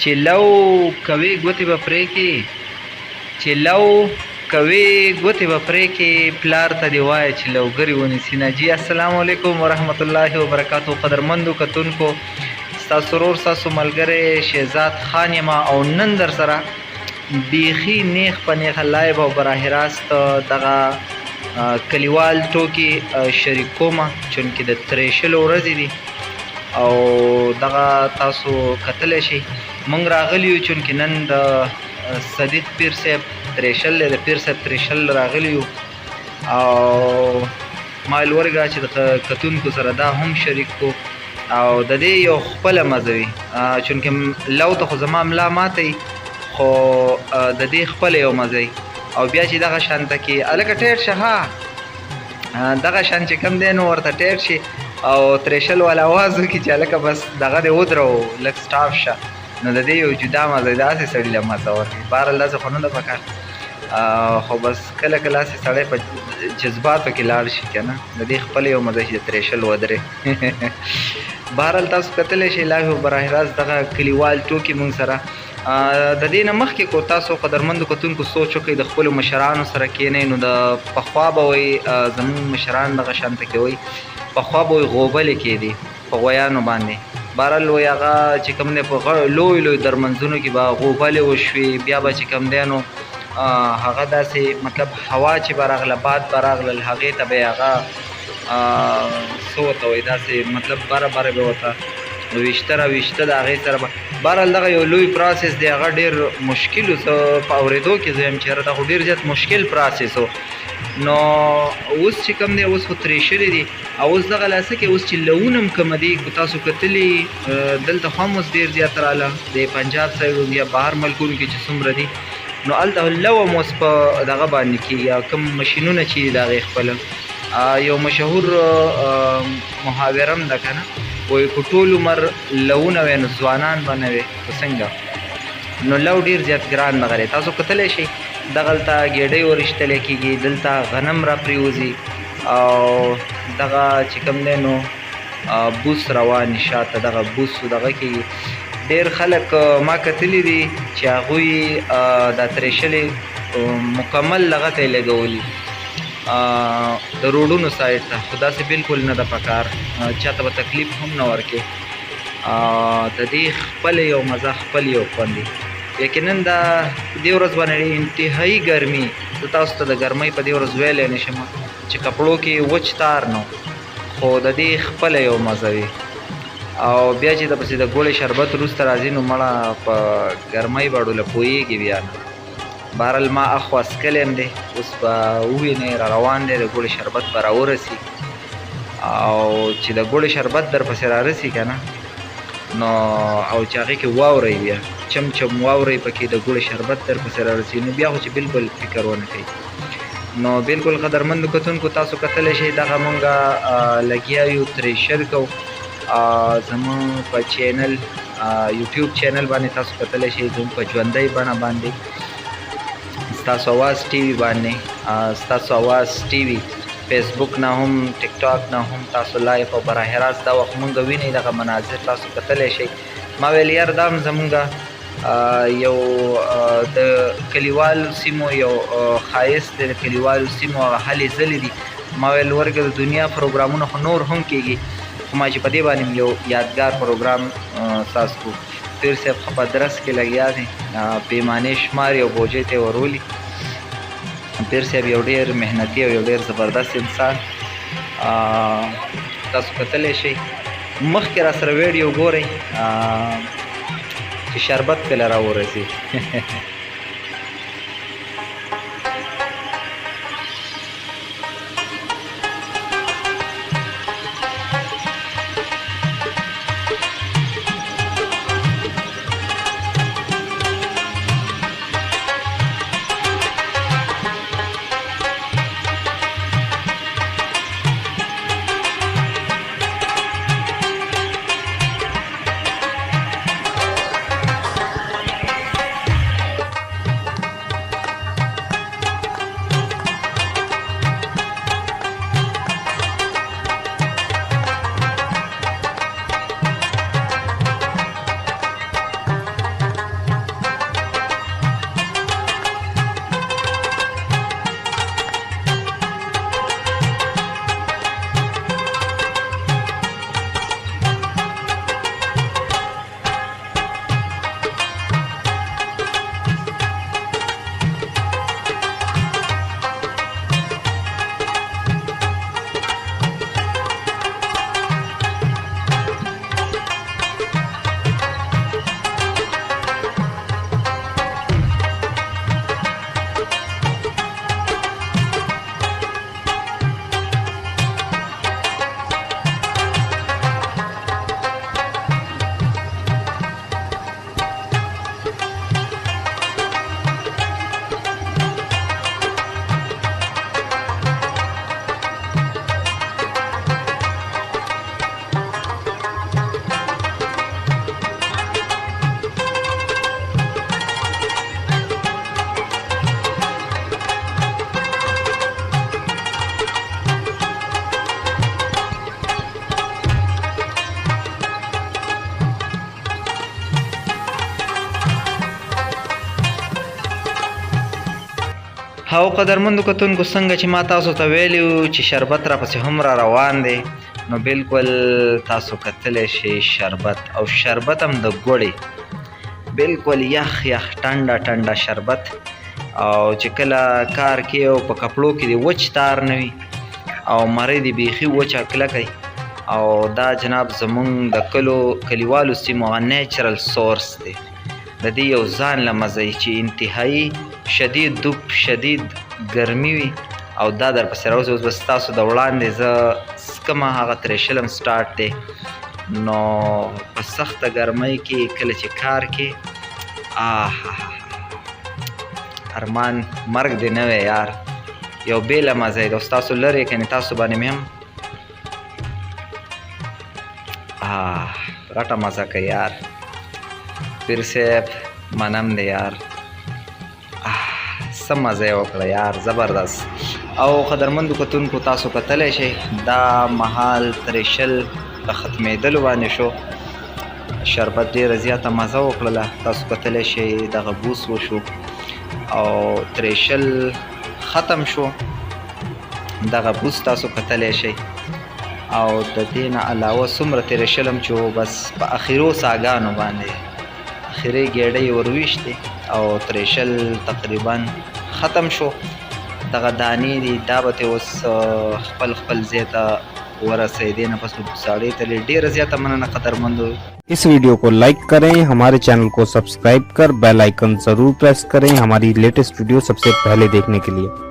چې لو کوي ګوتې به پرې کې چې لو کوي ګوتې به پرې کې پلار ته دې وایه چې لوګري ونیسي نه. جی السلام علیکم ورحمت الله وبرکاتو. قدرمندو کتونکو، ستاسو ورور ستاسو ملګری شهزاد خان یم او نن در سره بیخي نیغ په نیغه لایو او براه راست دغه کلیوال ټوکې شریک کومه، چونکې د تریشلو ورځې دي او دغه تاسو کتلی شئ. موږ راغلي یو چونکې نن د صدیق پیر صاحب تریشل دی، د پیر صاحب تریشل راغلي یو او ما ویل ورګه چې د کتونکو سره دا هم شریک کو او د دې یو خپله مزه وي، چونکې لو ته خو زما ملا ماته خو د دې خپله یو مزه وي. او بیا چې دغه شانته کې هلکه ټیټ شه، ها دغه شان چې کوم دی نو ورته ټیټ شي او تریشل والا اواز وکړي چې هلکه بس دغه دې ودرو لږ سټاپ شه، نو د دې یو جدا مزه داسې سړي له مزه ورکوي. بهرحال داسې خو نه ده پکار، خو بس کله کله هسې سړی په جذباتو کې لاړ شي که نه، د دې خپله یو مزه چې د تریشل ودرې. بهرحال تاسو کتلی شئ لایو براه راست دغه کلیوال ټوکې مونږ سره. د دې نه مخکې کو تاسو قدرمندو کتونکو سوچ وکړئ د خپلو مشرانو سره کښېنئ، نو د پخوا به وایي زمونږ مشران دغه شانته کې وایي پخوا به وایي غوبلې کېدې په غویانو باندې. بهرحال وایي هغه چې کوم دی په لوی لوی درمنځونو کې به غوبلې وشوې، بیا به چې کوم دی نو هغه داسې مطلب هوا چې به راغله باد به راغلل هغې ته به یې هغه څه ورته وایي داسې مطلب بره بره به ورته ویشته را ویشته د هغې سره به. بهرحال دغه یو لوی پراسس دی، هغه ډېر مشکل و. زه په اورېدو کې زه یم چې یاره دا خو ډېر زیات مشکل پراسس و. نو اوس چې کوم دی اوس خو ترېشلې دي او اوس دغه لاسه کې اوس چې لونه هم کومه دي که تاسو کتلي دلته خو هم اوس ډېر زیات راله د پنجاب سایډ یا بهر ملکونو کې چې څومره دي نو هلته لو هم اوس په دغه باندې کېږي، کوم مشینونه چې دي د هغې خپله. یو مشهور محاوره هم ده که نه، وایي که ټول عمر لونه وی نو ځوانان به نه وې، که څنګه؟ نو لو ډېر زیات ګران دغه دی. تاسو کتلی شئ دغلته ګېډۍ ورشتلی کېږي، دلته غنم را پرېوځي او دغه چې کوم دی نو بوس روان شاته دغه بوس دغه کېږي. ډېر خلک ما کتلي دي چې هغوی دا ترېشلې مکمل دغه ته یې لګولي د روډونو سایډ ته، خو داسې بالکل نه ده پکار، چاته به تکلیف هم نه ورکې. د دې خپل یو مزه خپل یو خوند دی. یقینا دا دې ورځ باندې انتهایي ګرمي، زه تاسو ته د ګرمۍ په دې ورځ ویلی نه شم چې کپړو کې وچ تار نه، خو د دې خپله یو مزه وي. او بیا چې دپسې د ګوړې شربت وروسته راځي نو مړه په ګرمۍ به ډوله پوهېږي بیا نه. بهرحال ما اخوا څکلی هم دی، اوس به ووینئ را روان دی، د ګوړې شربت به راورسي او چې د ګوړې شربت در پسې رارسي که نه نو او چې هغې کې واورئ بیا چم چم واورئ پکې د ګوړې شربت در پسې رارسي نو بیا خو چې بالکل فکر ونه کوي. نو بالکل قدرمندو کتونکو تاسو کتلی شئ دغه مونږ لګیا یو ترېشل کوو زموږ په چینل یوټیوب چینل باندې تاسو کتلی شئ زموږ په ژوندۍ بڼه باندې ستاسو اواز ټي وي باندې ستاسو اواز ټي وي فیسبوک نه هم ټیک ټاک نه هم تاسو لایف او براه راست دا وخت مونږ وینئ دغه مناظر تاسو کتلی شئ. ما ویل یار دا هم زمونږ یو د کلیوالو سیمو یو ښایست دی، د کلیوالو سیمو هغه هلې ځلې دي. ما ویل ورګه د دنیا پروګرامونه خو نور هم کېږي، خو ما چې په دې باندې یو یادګار پروګرام ساز کړو. پیر صاحب خو په درس کې لګیا دی، پیمانې شماري او بوجۍ ته یې ورولي. پیر صاحب یو ډېر محنتي او یو ډېر زبردست انسان. تاسو کتلی شئ مخکې را سره ویډیو ګورئ چې شربت کله را ورسي. هاو قدرمندو کتونکو څنګه چې ما تاسو ته ویلیو چې شربت را پسې هم را روان دی، نو بالکل تاسو کتلی شئ شربت، او شربت هم د ګوړې بالکل یخ یخ ټنډه ټنډه شربت، او چې کله کار کې او په کپړو کې دی وچ تار نه وي او مرۍ دی بیخي وچه کلکه، او دا جناب زمونږ د کلیوالو سیمو نیچرل سورس دی، د دې یو ځان له مزه چې انتهایی شدید دوب شدید ګرمي وي، او دا در پسې راوځي. اوس بس تاسو د وړاندې زه څکمه هغه ترېشل هم سټارټ دی، نو په سخته ګرمۍ کې کله چې کار کې ارمان مرګ دی نه وی یار، یو بېله مزه یې ده. اوس تاسو لرې کنې تاسو باندې مې هم غټه مزه کوي یار. پیر صاحب منم دی یار، څه مزه یې وکړه یار، زبردست. او قدرمندو کتونکو تاسو کتلی شئ دا مهال ترېشل په ختمېدلو باندې شو، شربت ډېره زیاته مزه وکړله، تاسو کتلی شئ دغه بوس وشو او ترېشل ختم شو، دغه بوس تاسو کتلی شئ. او د دې نه علاوه څومره ترېشل هم چې بس په اخرو ساګانو باندې اخري ګېډۍ ورویشتې او ترېشل تقریبا ختم شو. دغه دانې دي دا به ترې اوس خپل خپل ځای ته ورسوي، دې نه پس به ساړې تلې. ډېره زیاته مننه قدرمندو. इस वीडियो को लाइक करें, हमारे चैनल को सब्सक्राइब कर बेल आइकन जरूर प्रेस करें हमारी लेटेस्ट वीडियो सबसे पहले देखने के लिए।